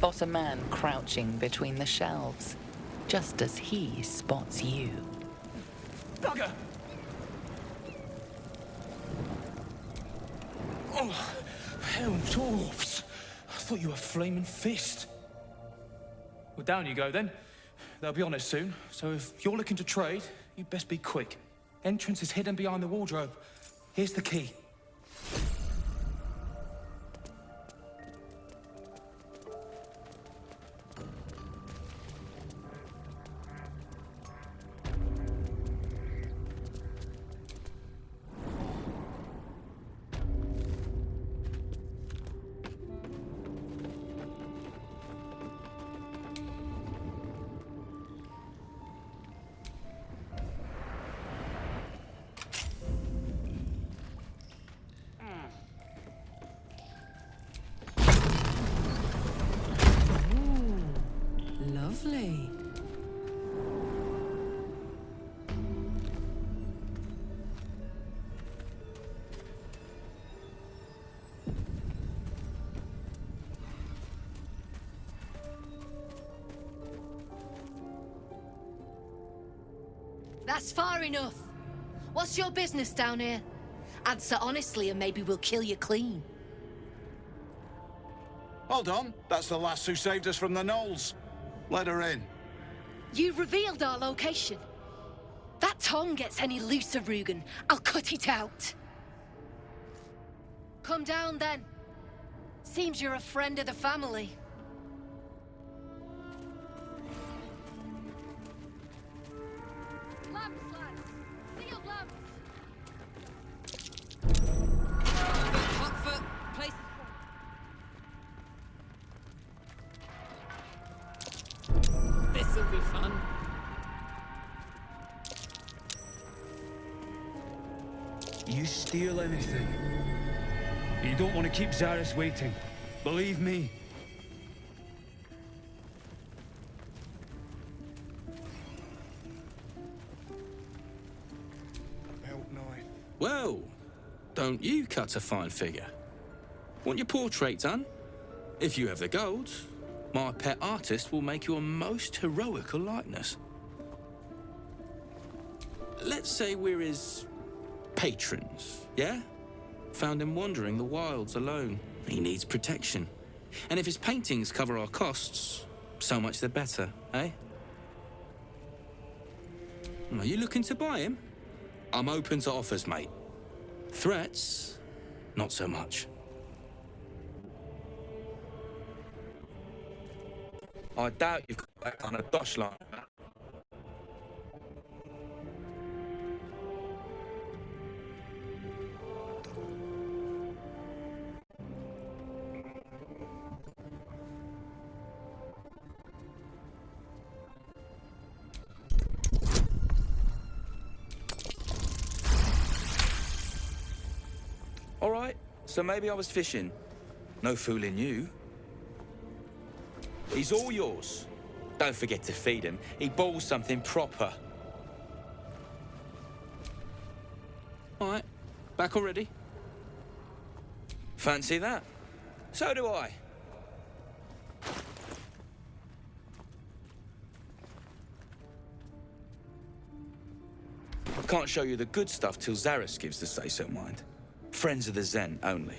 spot a man crouching between the shelves, just as he spots you. Bugger! Oh, hell, dwarves! I thought you were Flaming Fist. Well, down you go then. They'll be on it soon, so if you're looking to trade, you best be quick. Entrance is hidden behind the wardrobe. Here's the key. Lovely. That's far enough. What's your business down here? Answer honestly and maybe we'll kill you clean. Hold on, that's the lass who saved us from the gnolls. Let her in. You revealed our location. That tongue gets any looser, Rugen, I'll cut it out. Come down then. Seems you're a friend of the family. Lamps, lads. Sealed lamps. Hot foot. Place. This'll be fun. You steal anything, you don't want to keep Zaris waiting. Believe me. Belt knife. Well, don't you cut a fine figure? Want your portrait done? If you have the gold, my pet artist will make you a most heroical likeness. Let's say we're his patrons, yeah? Found him wandering the wilds alone. He needs protection. And if his paintings cover our costs, so much the better, eh? Are you looking to buy him? I'm open to offers, mate. Threats, not so much. I doubt you've got that kind of dosh line. All right, so maybe I was fishing. No fooling you. He's all yours. Don't forget to feed him. He balls something proper. All right, back already? Fancy that? So do I. I can't show you the good stuff till Zaris gives the say-so, mind. Friends of the Zen only.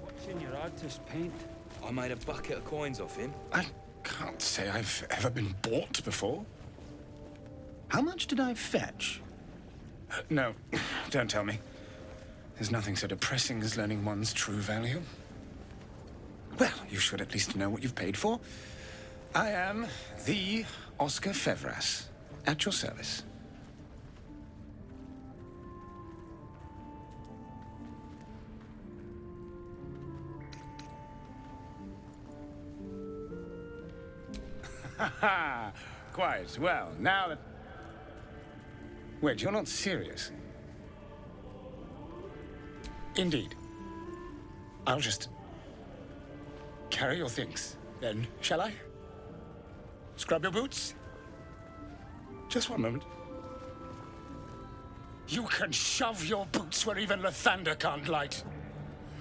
What's in your artist paint? I made a bucket of coins off him. I can't say I've ever been bought before. How much did I fetch? No, don't tell me. There's nothing so depressing as learning one's true value. Well, you should at least know what you've paid for. I am the Oscar Fevras, at your service. Ha ha! Quite well. Now that... Wait, you're not serious? Indeed. I'll just... carry your things, then, shall I? Scrub your boots? Just one moment. You can shove your boots where even Lathander can't light.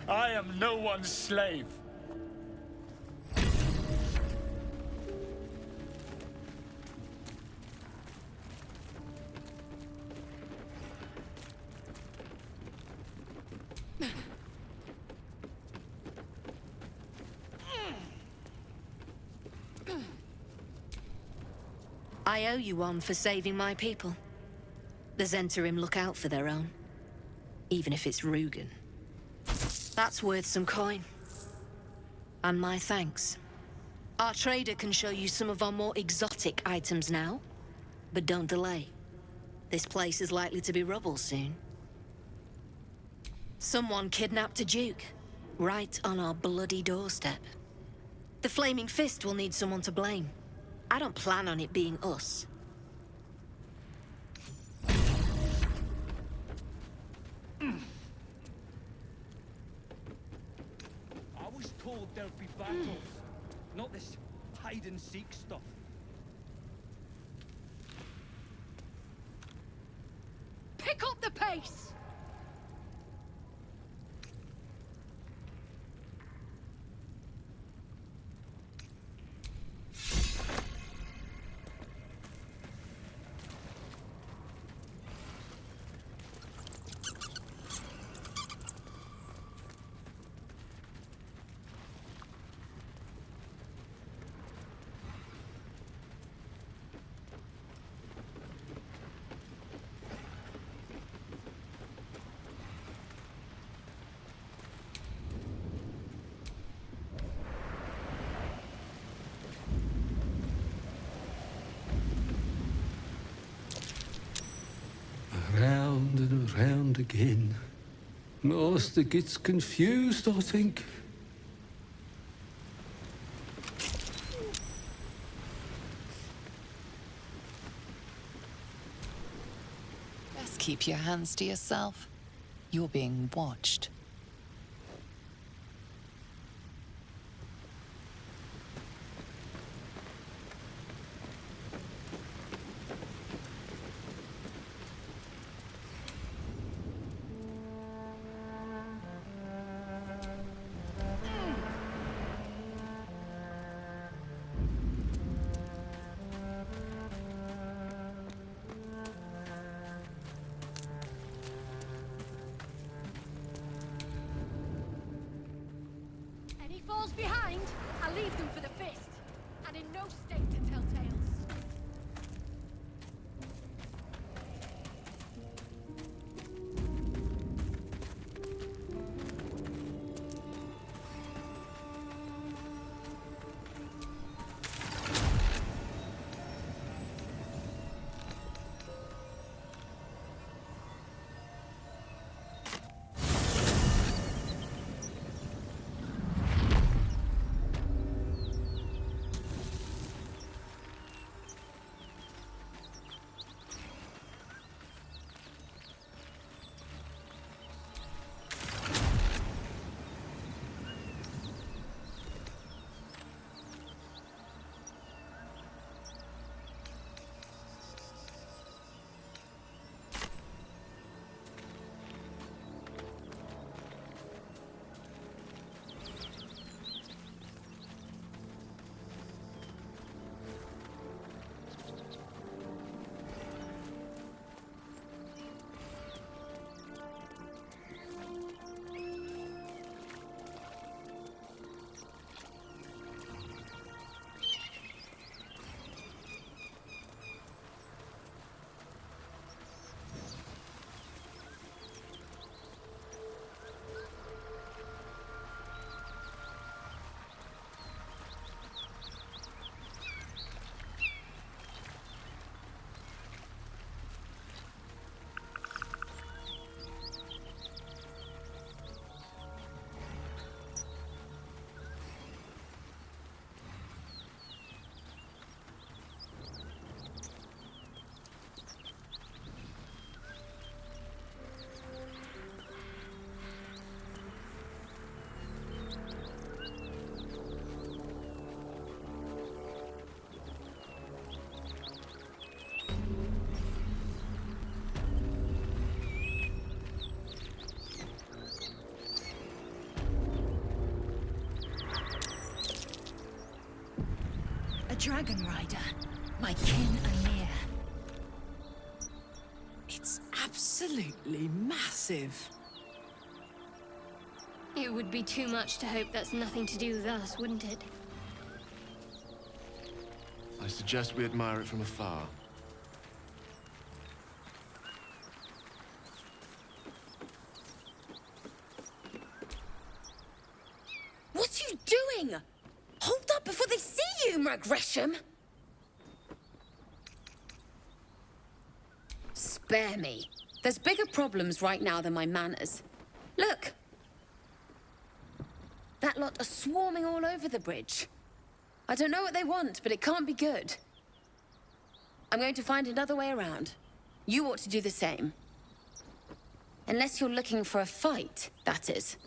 I am no one's slave. I owe you one for saving my people. The Zentarim look out for their own, even if it's Rugen. That's worth some coin. And my thanks. Our trader can show you some of our more exotic items now, but don't delay. This place is likely to be rubble soon. Someone kidnapped a Duke, right on our bloody doorstep. The Flaming Fist will need someone to blame. I don't plan on it being us. I was told there'd be battles, not this hide-and-seek stuff. Pick up the pace! Around and around again. Master gets confused, I think. Best keep your hands to yourself. You're being watched. Any falls behind, I'll leave them for the fist. And in no state to tell tales. A dragon rider, my kin and near. It's absolutely massive. It would be too much to hope that's nothing to do with us, wouldn't it? I suggest we admire it from afar. What are you doing? Hold up before they see you, Gresham. Spare me. There's bigger problems right now than my manners. Look. That lot are swarming all over the bridge. I don't know what they want, but it can't be good. I'm going to find another way around. You ought to do the same. Unless you're looking for a fight, that is.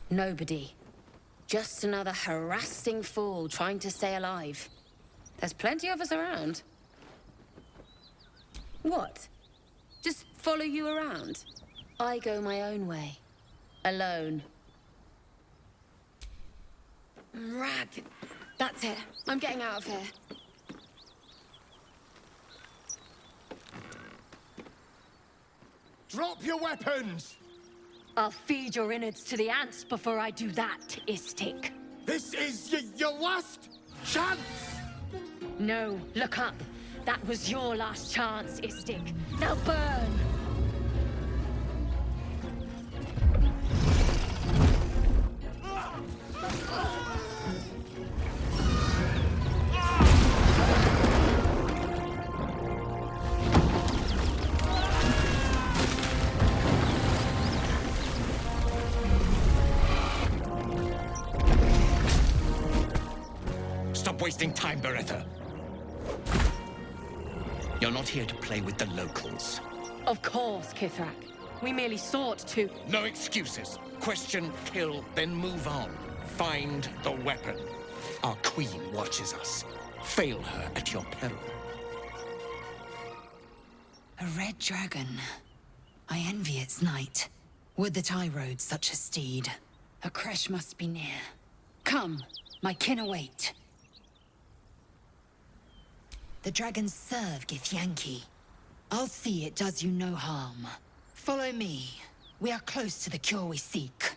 Nobody. Just another harassing fool trying to stay alive. There's plenty of us around. What? Just follow you around? I go my own way. Alone. Rag. That's it. I'm getting out of here. Drop your weapons! I'll feed your innards to the ants before I do that, Istik. This is your last chance! No, look up. That was your last chance, Istik. Now burn! Stop wasting time, Beretta. You're not here to play with the locals. Of course, Kithrak. We merely sought to... No excuses. Question, kill, then move on. Find the weapon. Our queen watches us. Fail her at your peril. A red dragon. I envy its knight. Would that I rode such a steed. A crash must be near. Come, my kin await. The dragons serve Githyanki. I'll see it does you no harm. Follow me. We are close to the cure we seek.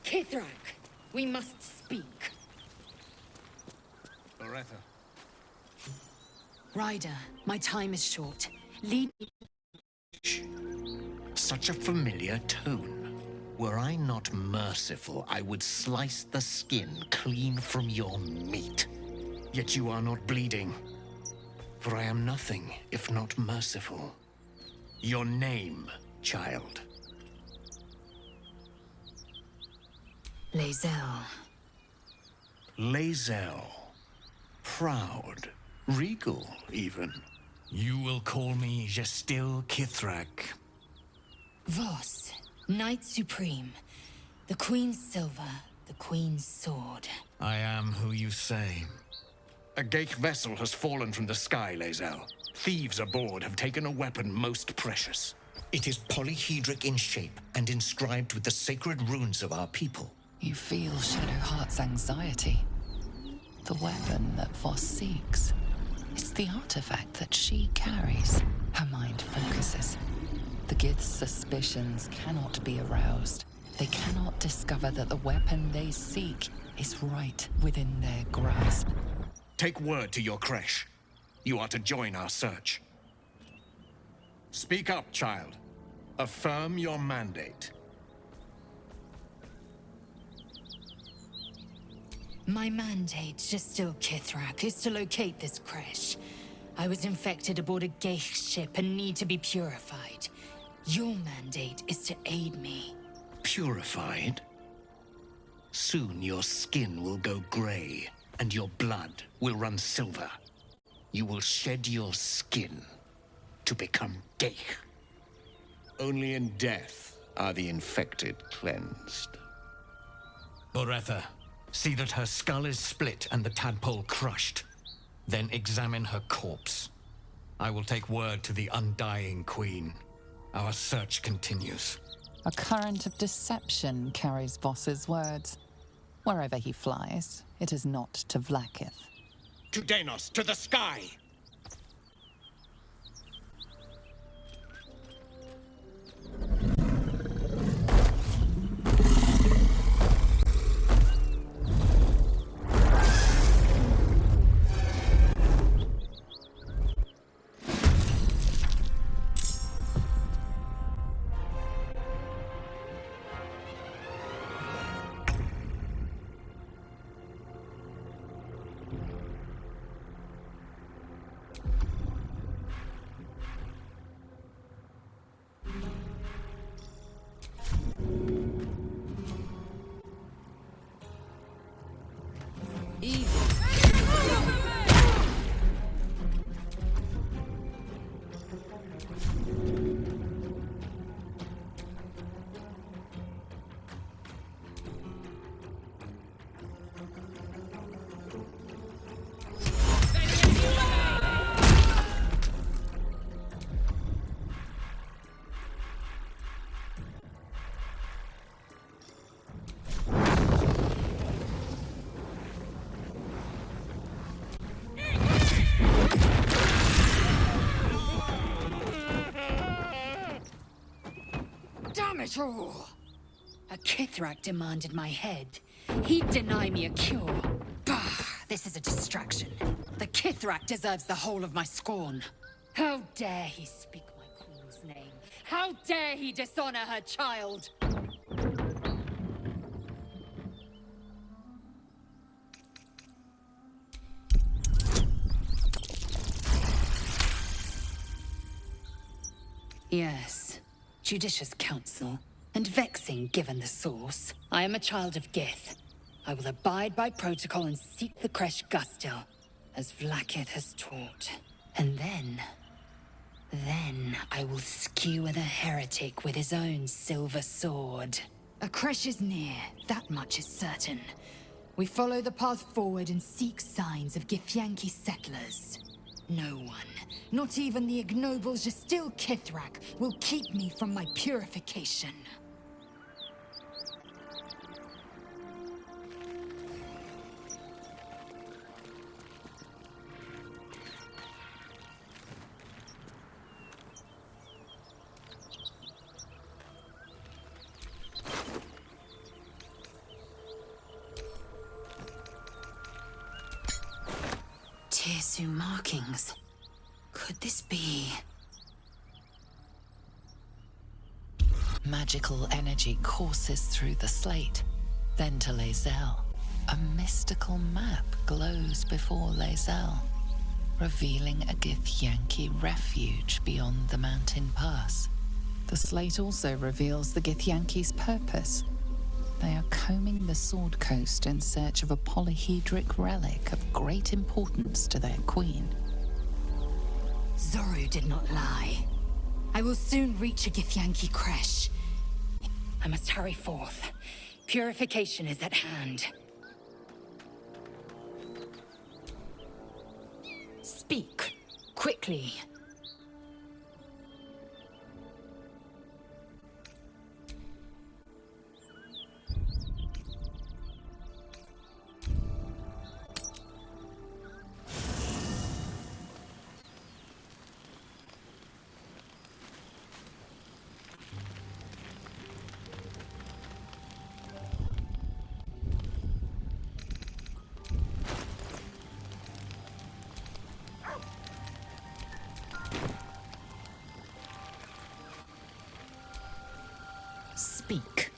Kithrak, we must speak. Beretta. Ryder, my time is short. Lead me. Such a familiar tone. Were I not merciful, I would slice the skin clean from your meat. Yet you are not bleeding. For I am nothing if not merciful. Your name, child. Lae'zel. Lae'zel. Proud. Regal, even. You will call me Gestil Kithrak. Voss, Knight Supreme. The Queen's silver, the Queen's sword. I am who you say. A Geich vessel has fallen from the sky, Lae'zel. Thieves aboard have taken a weapon most precious. It is polyhedric in shape and inscribed with the sacred runes of our people. You feel Shadowheart's anxiety. The weapon that Voss seeks. It's the artifact that she carries. Her mind focuses. The Gith's suspicions cannot be aroused. They cannot discover that the weapon they seek is right within their grasp. Take word to your creche. You are to join our search. Speak up, child. Affirm your mandate. My mandate, Gestil Kithrak, is to locate this creche. I was infected aboard a Geich ship and need to be purified. Your mandate is to aid me. Purified? Soon your skin will go grey, and your blood will run silver. You will shed your skin to become Geich. Only in death are the infected cleansed. Beretta, see that her skull is split and the tadpole crushed. Then examine her corpse. I will take word to the undying queen. Our search continues. A current of deception carries Voss's words. Wherever he flies, it is not to Vlaakith. To Danos, to the sky! it all. A Kithrak demanded my head. He'd deny me a cure. Bah, this is a distraction. The Kithrak deserves the whole of my scorn. How dare he speak my queen's name? How dare he dishonor her child? Yes, judicious counsel, and vexing given the source. I am a child of Gith. I will abide by protocol and seek the Kresh Gustil, as Vlaakith has taught. And then I will skewer the heretic with his own silver sword. A Kresh is near, that much is certain. We follow the path forward and seek signs of Githyanki settlers. No one, not even the ignoble Jastil Kithrak, will keep me from my purification. Tirsu markings. Could this be? Magical energy courses through the slate, then to Lae'zel. A mystical map glows before Lae'zel, revealing a Githyanki refuge beyond the mountain pass. The slate also reveals the Githyanki's purpose. They are combing the Sword Coast in search of a polyhedric relic of great importance to their queen. Zorru did not lie. I will soon reach a Githyanki Kresh. I must hurry forth. Purification is at hand. Speak, quickly. Speak.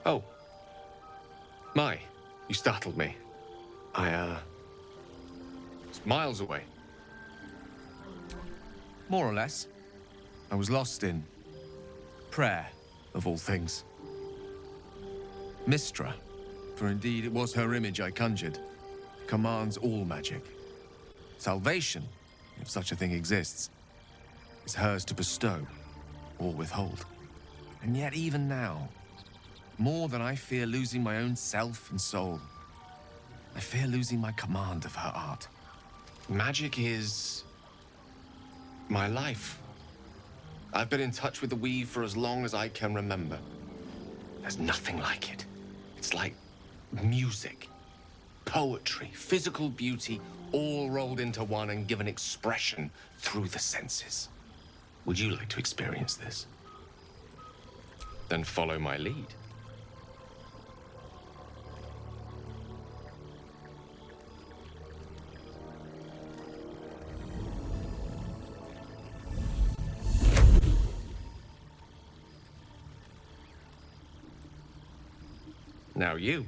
Oh. My, you startled me. I, was miles away. More or less. I was lost in prayer, of all things. Mistra, for indeed it was her image I conjured, commands all magic. Salvation, if such a thing exists, is hers to bestow or withhold. And yet even now, more than I fear losing my own self and soul, I fear losing my command of her art. Magic is my life. I've been in touch with the weave for as long as I can remember. There's nothing like it. It's like music, poetry, physical beauty, all rolled into one and given expression through the senses. Would you like to experience this? Then follow my lead. Now you.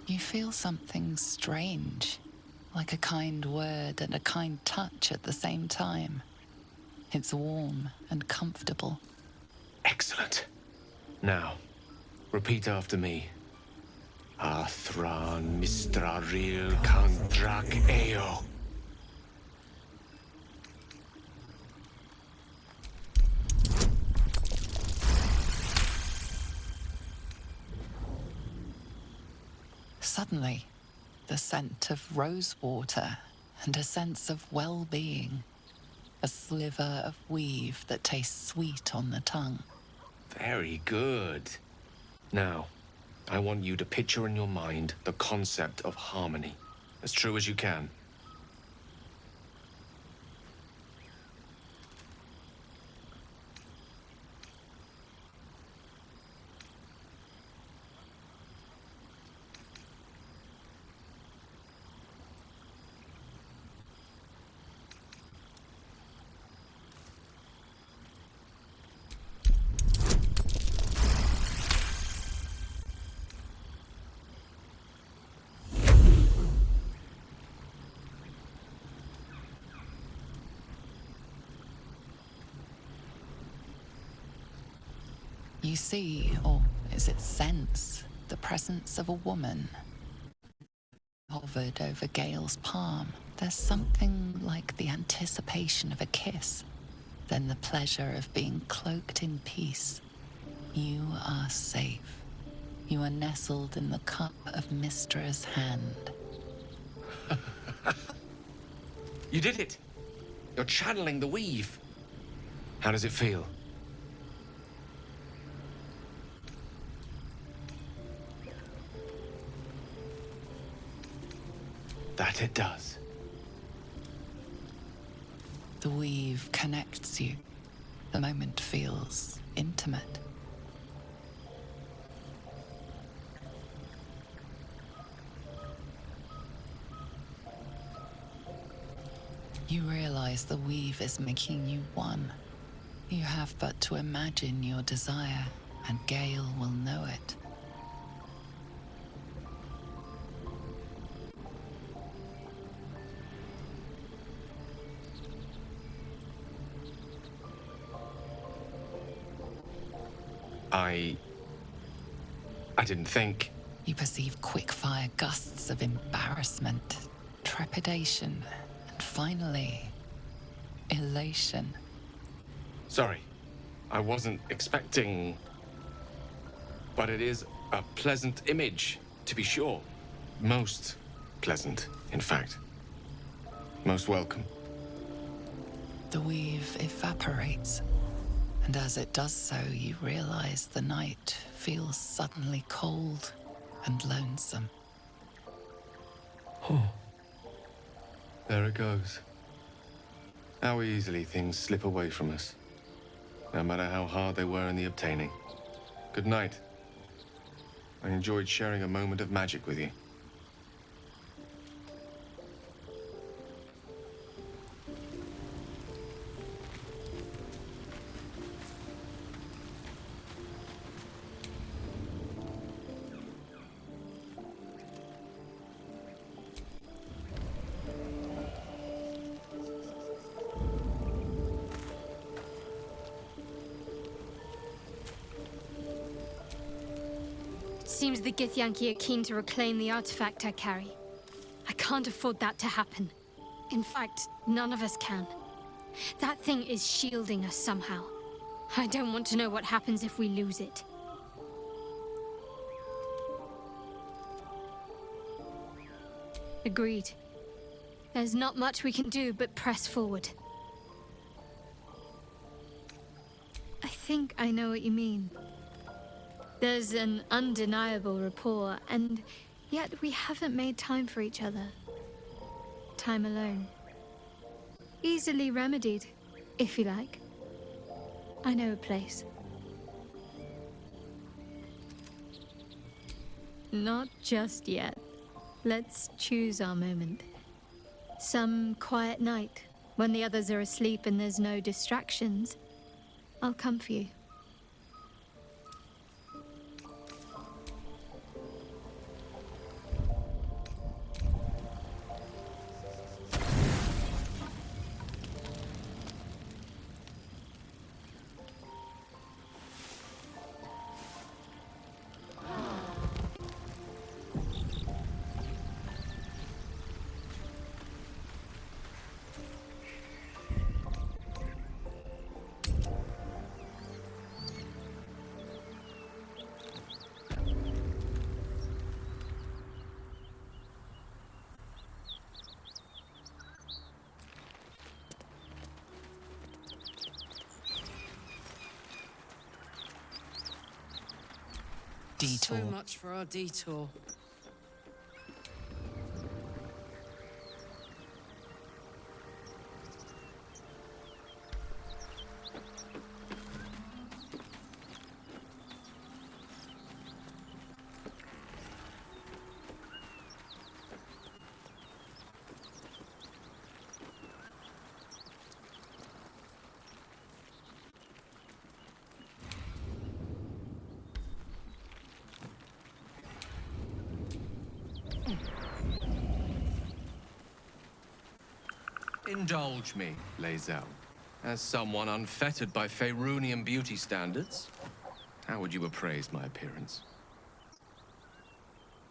You feel something strange, like a kind word and a kind touch at the same time. It's warm and comfortable. Excellent. Now, repeat after me. Athran Mistraril Kandrak Eo. Suddenly, the scent of rosewater and a sense of well-being. A sliver of weave that tastes sweet on the tongue. Very good. Now, I want you to picture in your mind the concept of harmony, as true as you can. You see, or is it sense, the presence of a woman. Hovered over Gale's palm. There's something like the anticipation of a kiss, then the pleasure of being cloaked in peace. You are safe. You are nestled in the cup of Mystra's hand. You did it! You're channeling the weave. How does it feel? That it does. The weave connects you. The moment feels intimate. You realize the weave is making you one. You have but to imagine your desire, and Gale will know it. I didn't think. You perceive quick-fire gusts of embarrassment, trepidation, and finally, elation. Sorry, I wasn't expecting. But it is a pleasant image, to be sure. Most pleasant, in fact. Most welcome. The weave evaporates, and as it does so, you realize the night feels suddenly cold and lonesome. Oh. There it goes. How easily things slip away from us, no matter how hard they were in the obtaining. Good night. I enjoyed sharing a moment of magic with you. Seems the Githyanki are keen to reclaim the artifact I carry. I can't afford that to happen. In fact, none of us can. That thing is shielding us somehow. I don't want to know what happens if we lose it. Agreed. There's not much we can do but press forward. I think I know what you mean. There's an undeniable rapport, and yet we haven't made time for each other. Time alone. Easily remedied, if you like. I know a place. Not just yet. Let's choose our moment. Some quiet night, when the others are asleep and there's no distractions, I'll come for you. detour. So much for our detour. Indulge me, Lae'zel. As someone unfettered by Faerunian beauty standards, how would you appraise my appearance?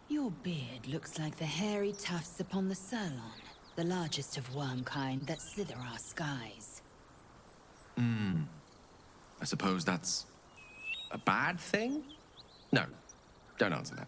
Your beard looks like the hairy tufts upon the Sirlon, the largest of worm kind that slither our skies. I suppose that's a bad thing? No, don't answer that.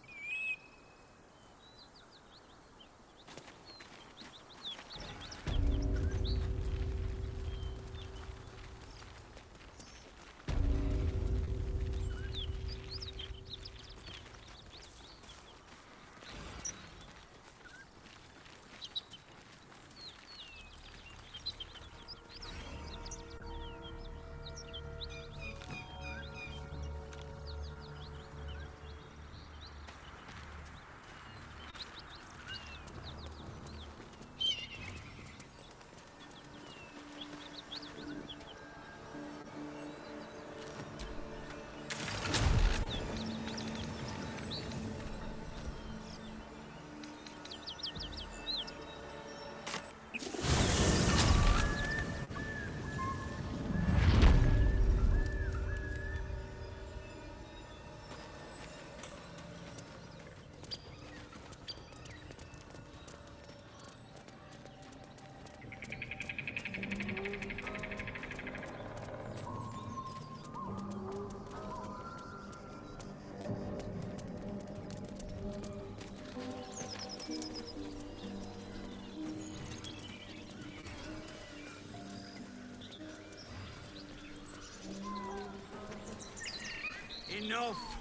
Enough!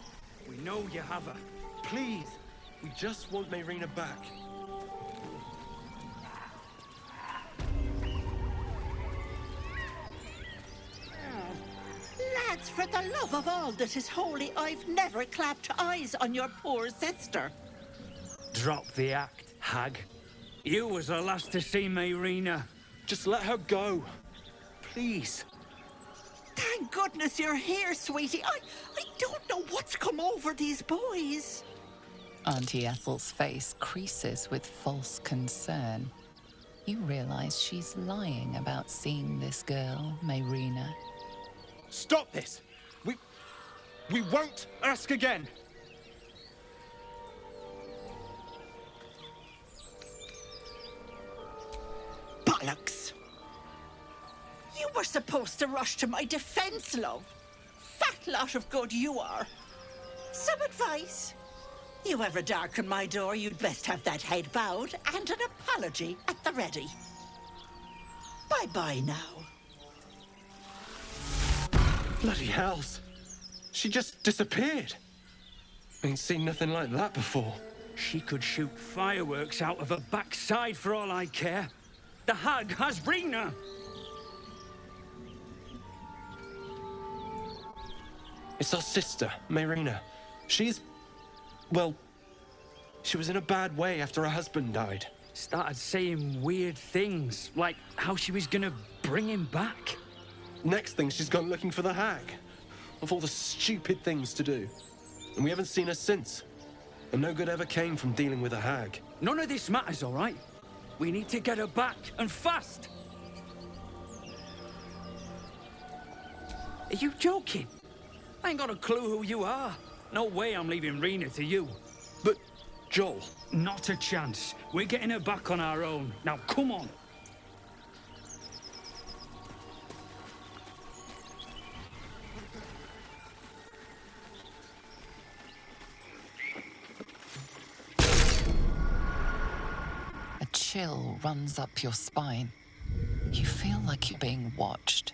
We know you have her. Please, we just want Mayrina back. Lads, for the love of all that is holy, I've never clapped eyes on your poor sister. Drop the act, hag. You was the last to see Mayrina. Just let her go. Please. Thank goodness you're here, sweetie. I don't know what's come over these boys. Auntie Ethel's face creases with false concern. You realize she's lying about seeing this girl, Mayrina. Stop this! We won't ask again! Bollocks! You were supposed to rush to my defense, love. Fat lot of good you are. Some advice? You ever darken my door, you'd best have that head bowed and an apology at the ready. Bye-bye now. Bloody hells. She just disappeared. Ain't seen nothing like that before. She could shoot fireworks out of her backside for all I care. The hag has Rena. It's our sister, Mayrina. Well, she was in a bad way after her husband died. Started saying weird things, like how she was gonna bring him back. Next thing, she's gone looking for the hag. Of all the stupid things to do. And we haven't seen her since. And no good ever came from dealing with a hag. None of this matters, all right? We need to get her back, and fast! Are you joking? I ain't got a clue who you are. No way I'm leaving Rena to you. But, Joel... Not a chance. We're getting her back on our own. Now, come on. A chill runs up your spine. You feel like you're being watched.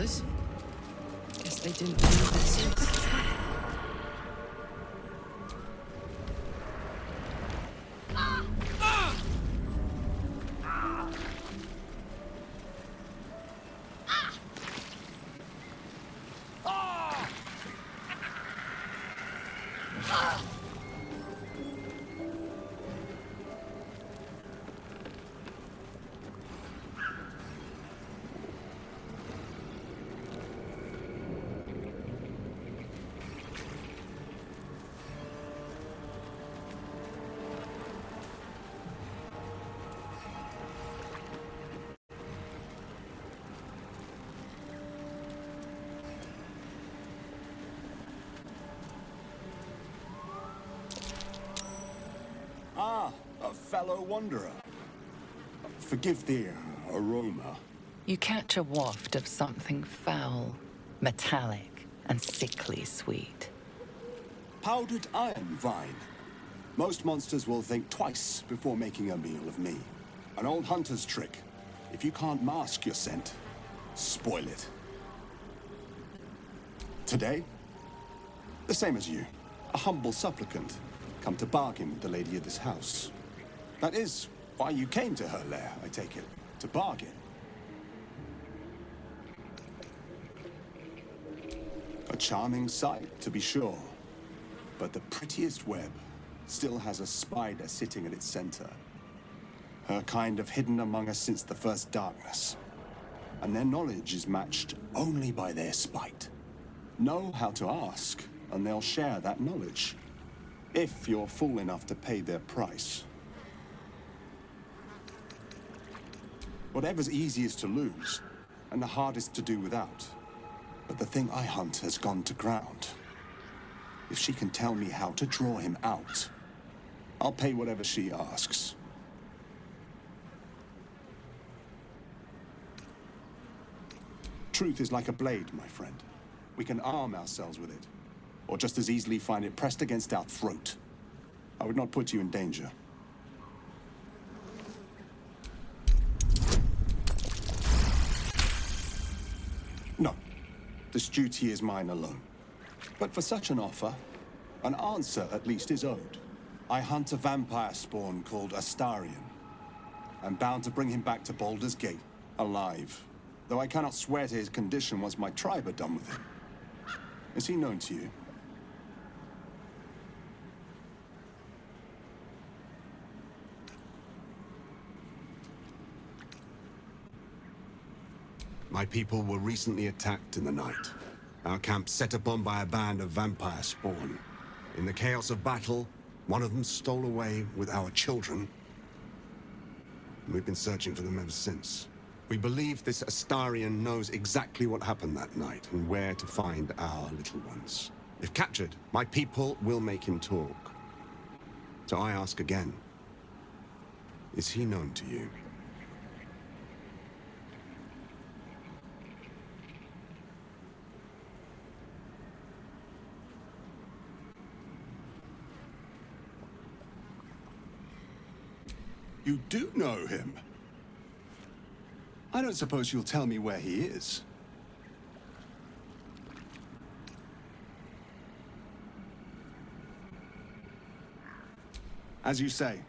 was. Guess they didn't learn their lessons. Ah, a fellow wanderer. Forgive the aroma. You catch a waft of something foul, metallic, and sickly sweet. Powdered iron vine. Most monsters will think twice before making a meal of me. An old hunter's trick. If you can't mask your scent, spoil it. Today, the same as you. A humble supplicant, come to bargain with the lady of this house. That is why you came to her lair, I take it. To bargain. A charming sight, to be sure. But the prettiest web still has a spider sitting at its center. Her kind have hidden among us since the first darkness. And their knowledge is matched only by their spite. Know how to ask, and they'll share that knowledge. If you're fool enough to pay their price. Whatever's easiest to lose, and the hardest to do without. But the thing I hunt has gone to ground. If she can tell me how to draw him out, I'll pay whatever she asks. Truth is like a blade, my friend. We can arm ourselves with it, or just as easily find it pressed against our throat. I would not put you in danger. No, this duty is mine alone. But for such an offer, an answer at least is owed. I hunt a vampire spawn called Astarion. I'm bound to bring him back to Baldur's Gate, alive. Though I cannot swear to his condition once my tribe are done with him. Is he known to you? My people were recently attacked in the night. Our camp set upon by a band of vampire spawn. In the chaos of battle, one of them stole away with our children. We've been searching for them ever since. We believe this Astarion knows exactly what happened that night and where to find our little ones. If captured, my people will make him talk. So I ask again, is he known to you? You do know him? I don't suppose you'll tell me where he is. As you say,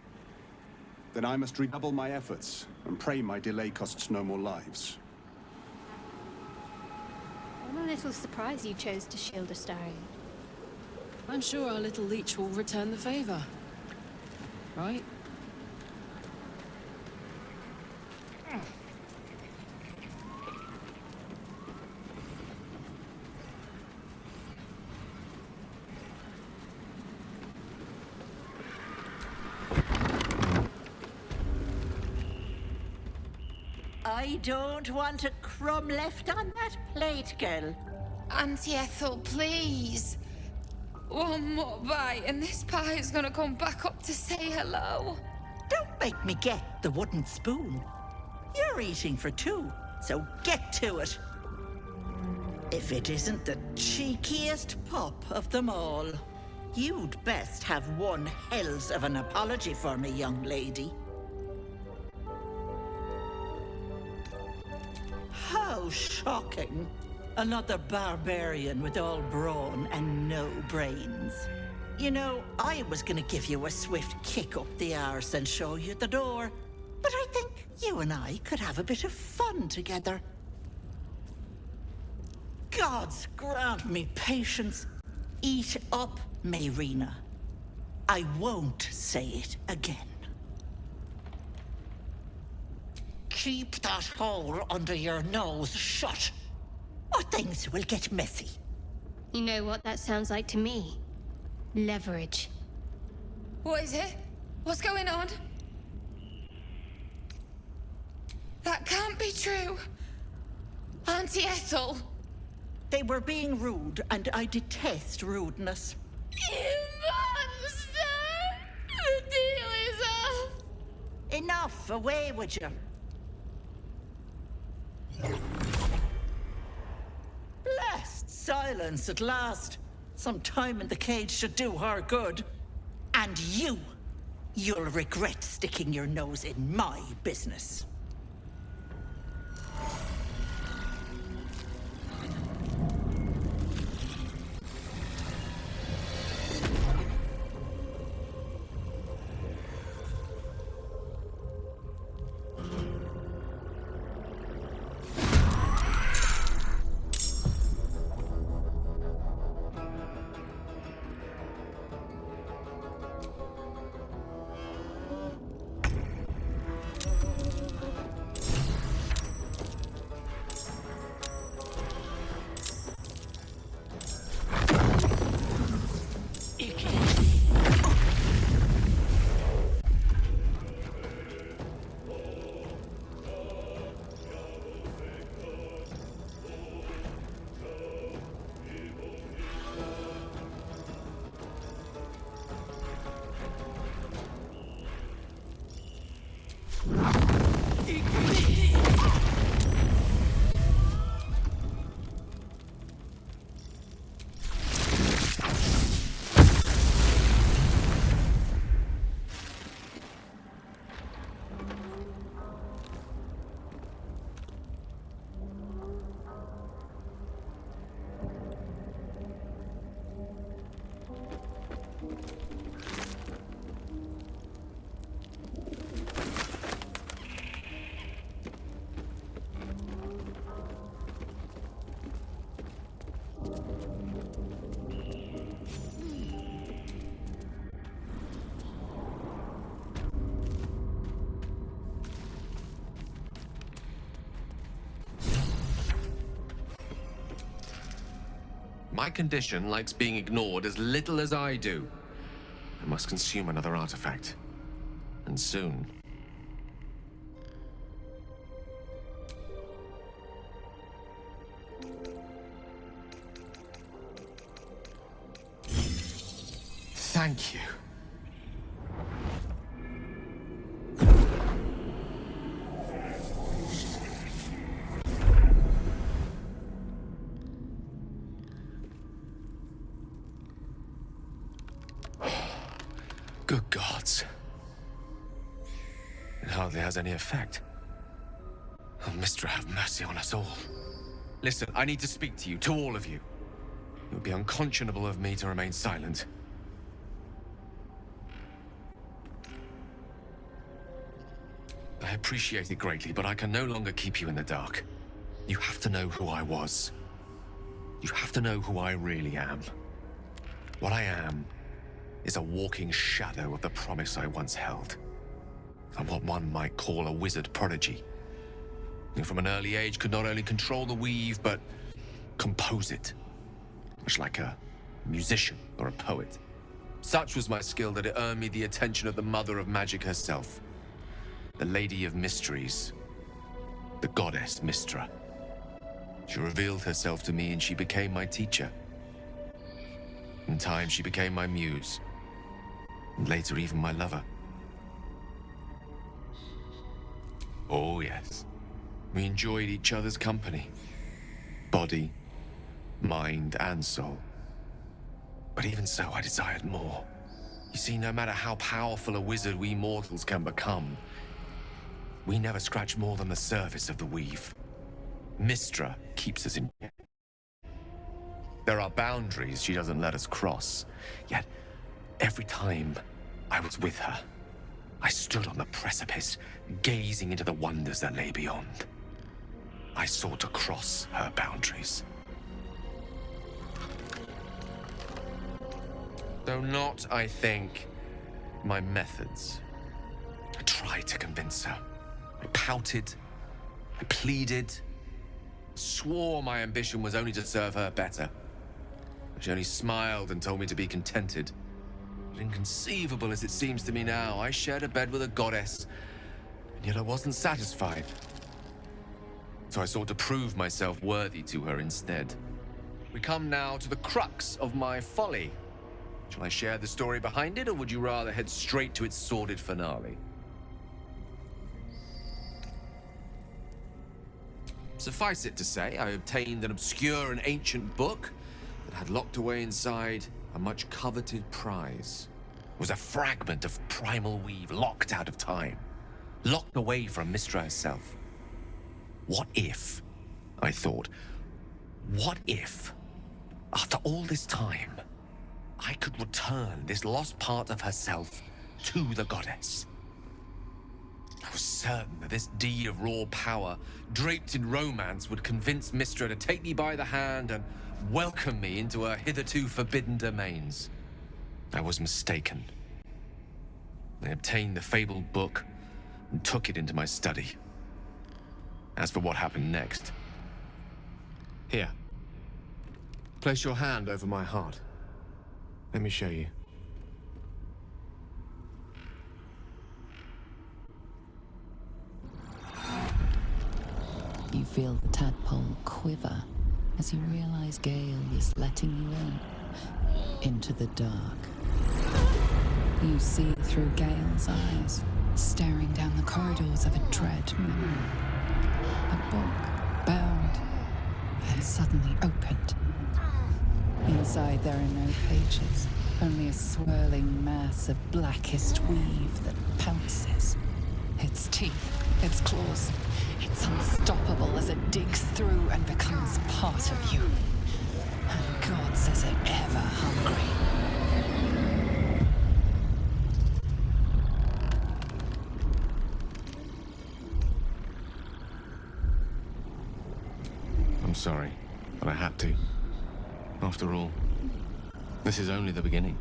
then I must redouble my efforts and pray my delay costs no more lives. I'm a little surprised you chose to shield Astarion. I'm sure our little leech will return the favor. Right? I don't want a crumb left on that plate, girl. Auntie Ethel, please. One more bite and this pie is gonna come back up to say hello. Don't make me get the wooden spoon. You're eating for two, so get to it. If it isn't the cheekiest pup of them all, you'd best have one hells of an apology for me, young lady. How shocking. Another barbarian with all brawn and no brains. You know, I was gonna give you a swift kick up the arse and show you the door. But I think you and I could have a bit of fun together. Gods grant me patience. Eat up, Mayrina. I won't say it again. Keep that hole under your nose shut, or things will get messy. You know what that sounds like to me? Leverage. What is it? What's going on? That can't be true. Auntie Ethel. They were being rude, and I detest rudeness. You monster! The deal is off! Enough! Away with you! Blessed silence at last. Some time in the cage should do her good. And you'll regret sticking your nose in my business. My condition likes being ignored as little as I do. I must consume another artifact. And soon. Thank you. Good gods. It hardly has any effect. Oh, Mystra, have mercy on us all. Listen, I need to speak to you, to all of you. It would be unconscionable of me to remain silent. I appreciate it greatly, but I can no longer keep you in the dark. You have to know who I was. You have to know who I really am. What I am is a walking shadow of the promise I once held. I'm what one might call a wizard prodigy, who from an early age could not only control the weave, but compose it, much like a musician or a poet. Such was my skill that it earned me the attention of the mother of magic herself, the Lady of Mysteries, the goddess Mystra. She revealed herself to me and she became my teacher. In time, she became my muse, and later even my lover. Oh yes, we enjoyed each other's company. Body, mind, and soul. But even so, I desired more. You see, no matter how powerful a wizard we mortals can become, we never scratch more than the surface of the weave. Mystra keeps us in check. There are boundaries she doesn't let us cross. Yet, every time I was with her, I stood on the precipice, gazing into the wonders that lay beyond. I sought to cross her boundaries. Though not, I think, my methods. I tried to convince her. I pouted. I pleaded. Swore my ambition was only to serve her better. She only smiled and told me to be contented. But inconceivable as it seems to me now, I shared a bed with a goddess, and yet I wasn't satisfied. So I sought to prove myself worthy to her instead. We come now to the crux of my folly. Shall I share the story behind it, or would you rather head straight to its sordid finale? Suffice it to say, I obtained an obscure and ancient book that had locked away inside a much coveted prize. It was a fragment of primal weave locked out of time, locked away from Mystra herself. What if, I thought, what if, after all this time, I could return this lost part of herself to the goddess? I was certain that this deed of raw power, draped in romance, would convince Mystra to take me by the hand and welcome me into her hitherto forbidden domains. I was mistaken. I obtained the fabled book and took it into my study. As for what happened next... Here. Place your hand over my heart. Let me show you. You feel the tadpole quiver as you realize Gale is letting you into the dark. You see through Gale's eyes, staring down the corridors of a dread memory. A book, bound, and suddenly opened. Inside there are no pages, only a swirling mass of blackest weave that pounces. Its teeth, its claws, it's unstoppable as it digs through and becomes part of you. And God says it ever hungry. I'm sorry, but I had to. After all, this is only the beginning.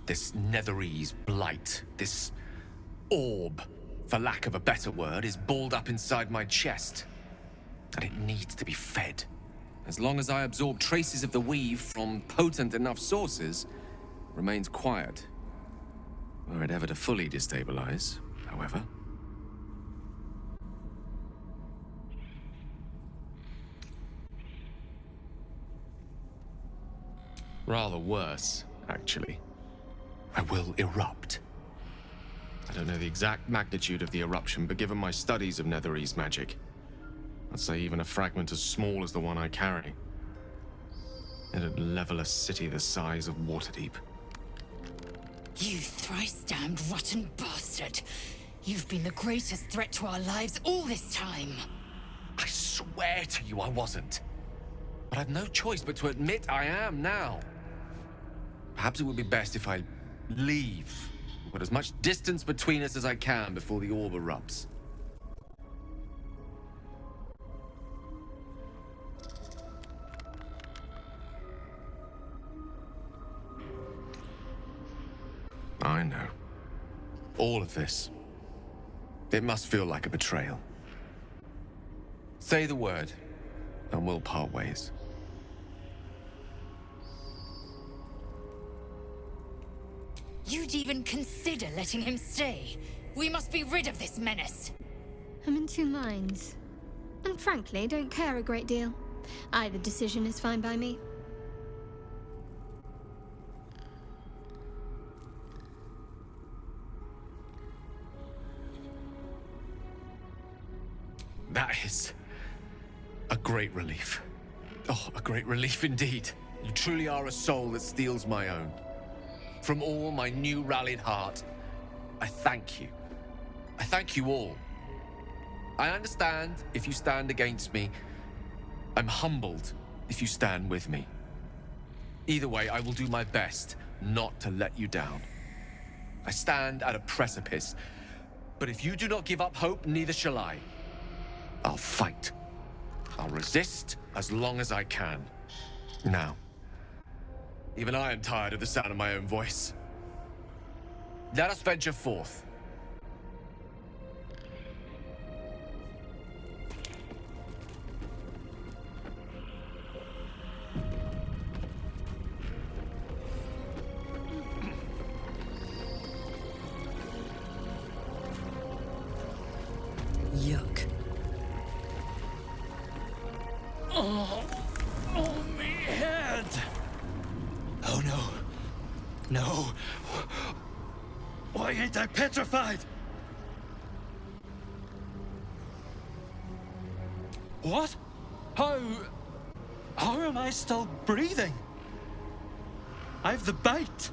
This Netherese blight, this orb, for lack of a better word, is balled up inside my chest. And it needs to be fed. As long as I absorb traces of the weave from potent enough sources, it remains quiet. Were it ever to fully destabilize, however. Rather worse, actually. I will erupt. I don't know the exact magnitude of the eruption, but given my studies of Netherese magic, I'd say even a fragment as small as the one I carry. It'd level a city the size of Waterdeep. You thrice-damned rotten bastard! You've been the greatest threat to our lives all this time! I swear to you I wasn't. But I've no choice but to admit I am now. Perhaps it would be best if I leave. Put as much distance between us as I can before the orb erupts. I know. All of this. It must feel like a betrayal. Say the word, and we'll part ways. You'd even consider letting him stay. We must be rid of this menace. I'm in two minds. And frankly, don't care a great deal. Either decision is fine by me. That is a great relief. Oh, a great relief indeed. You truly are a soul that steals my own. from all my new rallied heart, I thank you. I thank you all. I understand if you stand against me. I'm humbled if you stand with me. Either way, I will do my best not to let you down. I stand at a precipice, but if you do not give up hope, neither shall I. I'll fight. I'll resist as long as I can. Now, even I am tired of the sound of my own voice. Let us venture forth. Yuck. Oh, me head! Oh no. No. Why ain't I petrified? What? How am I still breathing? I've the bite.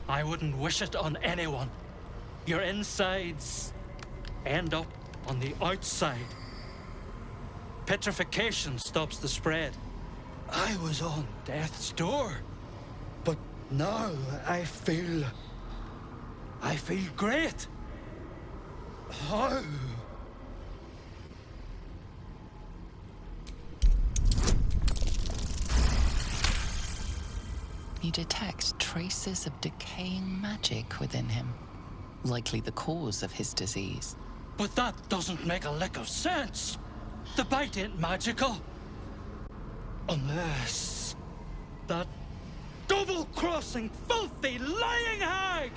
I wouldn't wish it on anyone. Your insides end up on the outside. Petrification stops the spread. I was on death's door. But now I feel great. How? You detect traces of decaying magic within him, likely the cause of his disease. But that doesn't make a lick of sense. The bite ain't magical. Unless that double-crossing, filthy, lying hag!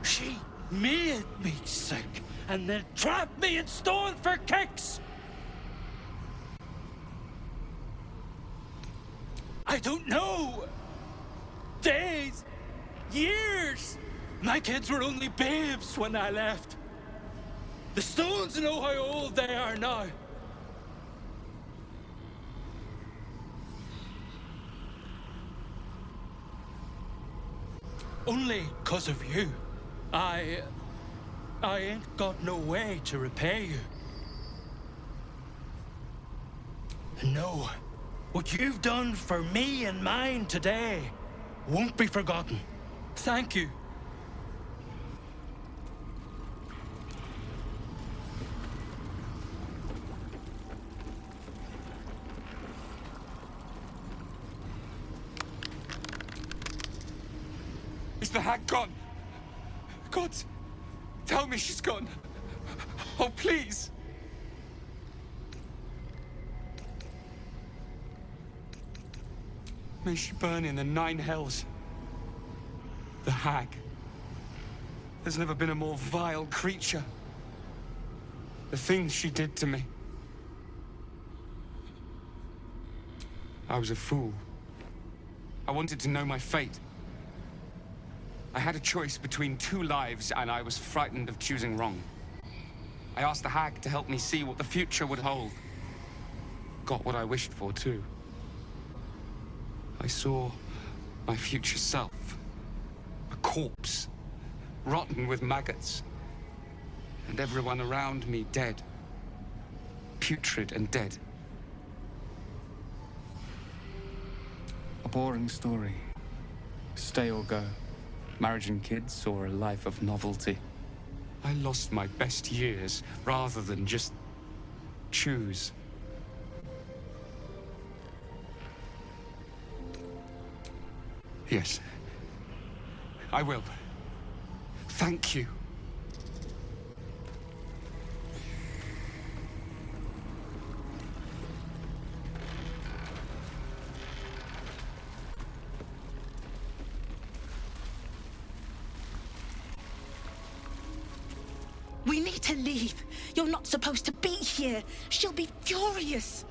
She made me sick and then trapped me in stone for kicks! I don't know! Days, years! My kids were only babes when I left. The stones know how old they are now. Only 'cause of you. I ain't got no way to repay you. No, what you've done for me and mine today won't be forgotten. Thank you. Is the hag gone? God, tell me she's gone. Oh, please. May she burn in the 9 hells. The hag. There's never been a more vile creature. The things she did to me. I was a fool. I wanted to know my fate. I had a choice between 2 lives, and I was frightened of choosing wrong. I asked the hag to help me see what the future would hold. Got what I wished for, too. I saw my future self. A corpse, rotten with maggots. And everyone around me dead. Putrid and dead. A boring story. Stay or go. Marriage and kids, or a life of novelty. I lost my best years rather than just choose. Yes, I will. Thank you. We need to leave. You're not supposed to be here. She'll be furious.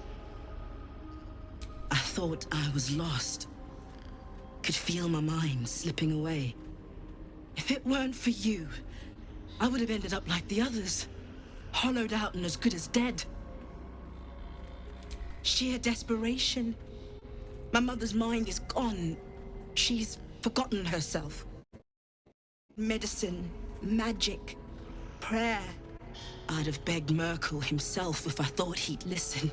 I thought I was lost. Could feel my mind slipping away. If it weren't for you, I would have ended up like the others. Hollowed out and as good as dead. Sheer desperation. My mother's mind is gone. She's forgotten herself. Medicine, magic, prayer. I'd have begged Merkel himself if I thought he'd listen.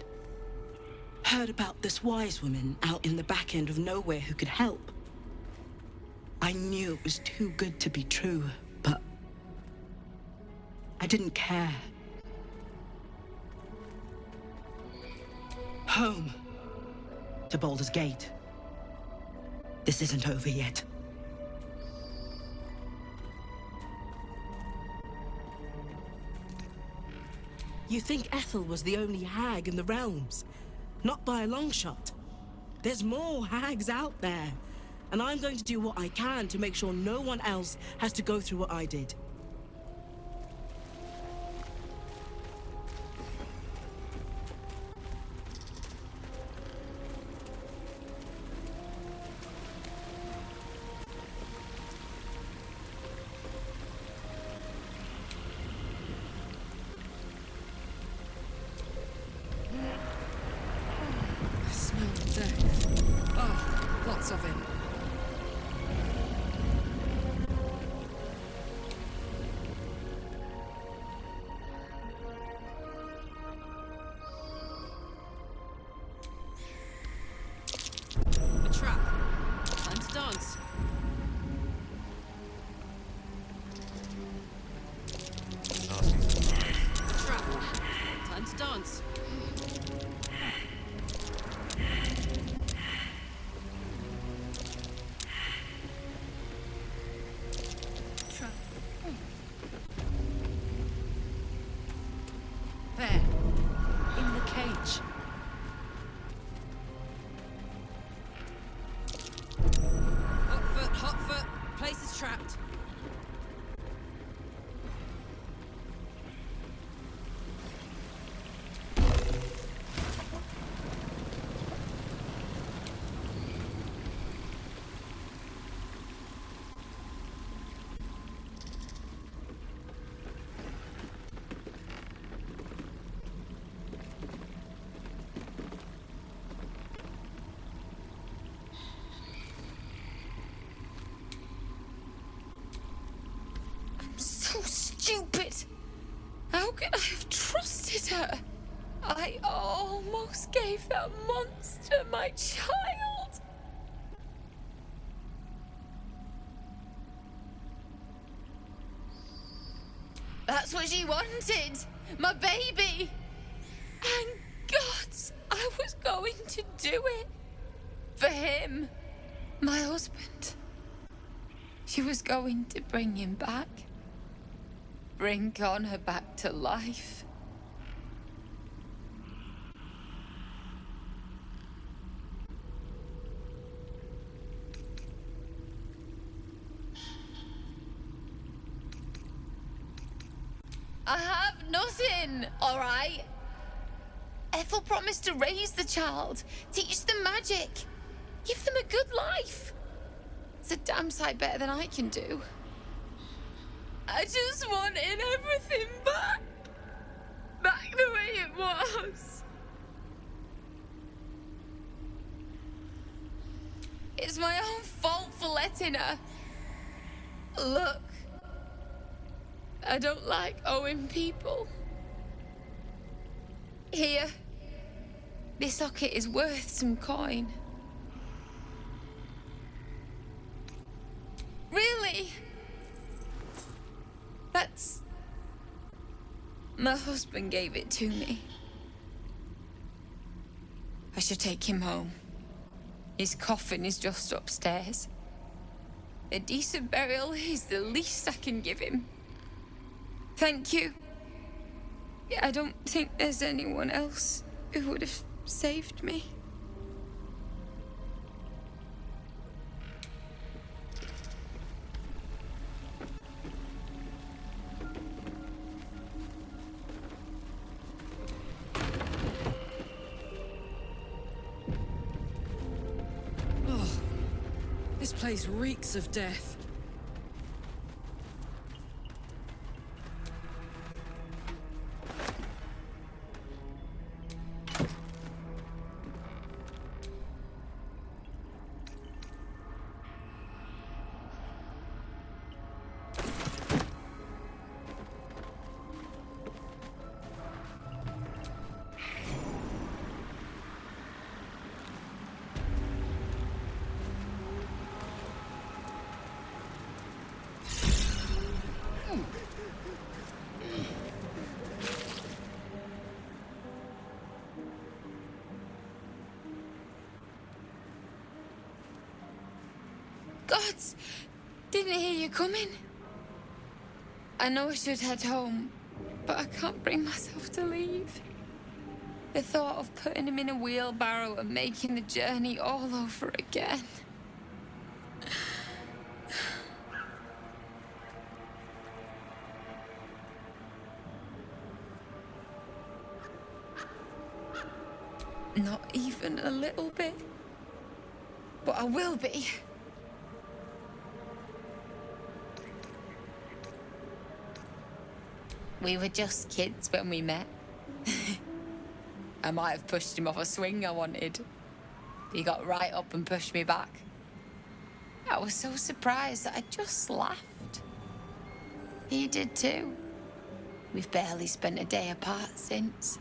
Heard about this wise woman out in the back end of nowhere who could help. I knew it was too good to be true, but I didn't care. Home. To Baldur's Gate. This isn't over yet. You think Ethel was the only hag in the realms? Not by a long shot. There's more hags out there. And I'm going to do what I can to make sure no one else has to go through what I did. I smell death. Oh, lots of it. A trap. Time to dance. A trap. Time to dance. Trap. There. In the cage. Hot foot. Place is trapped. So stupid! How could I have trusted her? I almost gave that monster my child. That's what she wanted! My baby! And gods, I was going to do it. For him. My husband. She was going to bring him back. Bring Connor back to life. I have nothing, all right? Ethel promised to raise the child, teach them magic, give them a good life. It's a damn sight better than I can do. I just wanted everything back. Back the way it was. It's my own fault for letting her. Look, I don't like owing people. Here, this socket is worth some coin. Really? That's... My husband gave it to me. I should take him home. His coffin is just upstairs. A decent burial is the least I can give him. Thank you. I don't think there's anyone else who would have saved me. This place reeks of death. gods! Didn't hear you coming. I know I should head home, but I can't bring myself to leave. The thought of putting him in a wheelbarrow and making the journey all over again. Not even a little bit. But I will be. We were just kids when we met. I might have pushed him off a swing I wanted. He got right up and pushed me back. I was so surprised that I just laughed. He did too. We've barely spent a day apart since.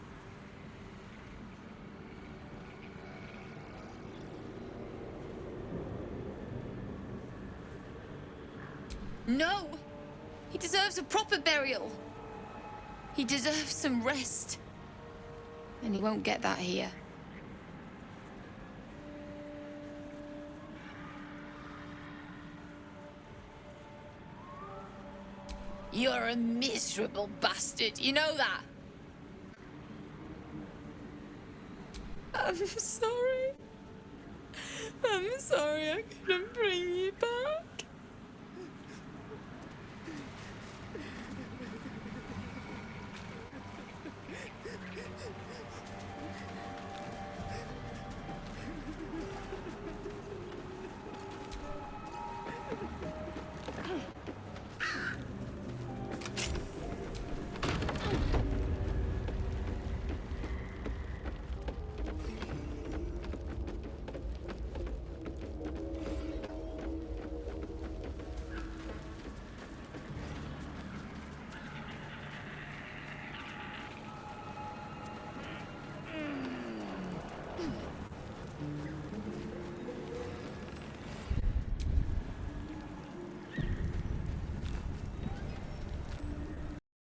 No! He deserves a proper burial. He deserves some rest. And he won't get that here. You're a miserable bastard, you know that? I'm sorry. I'm sorry I couldn't bring you back.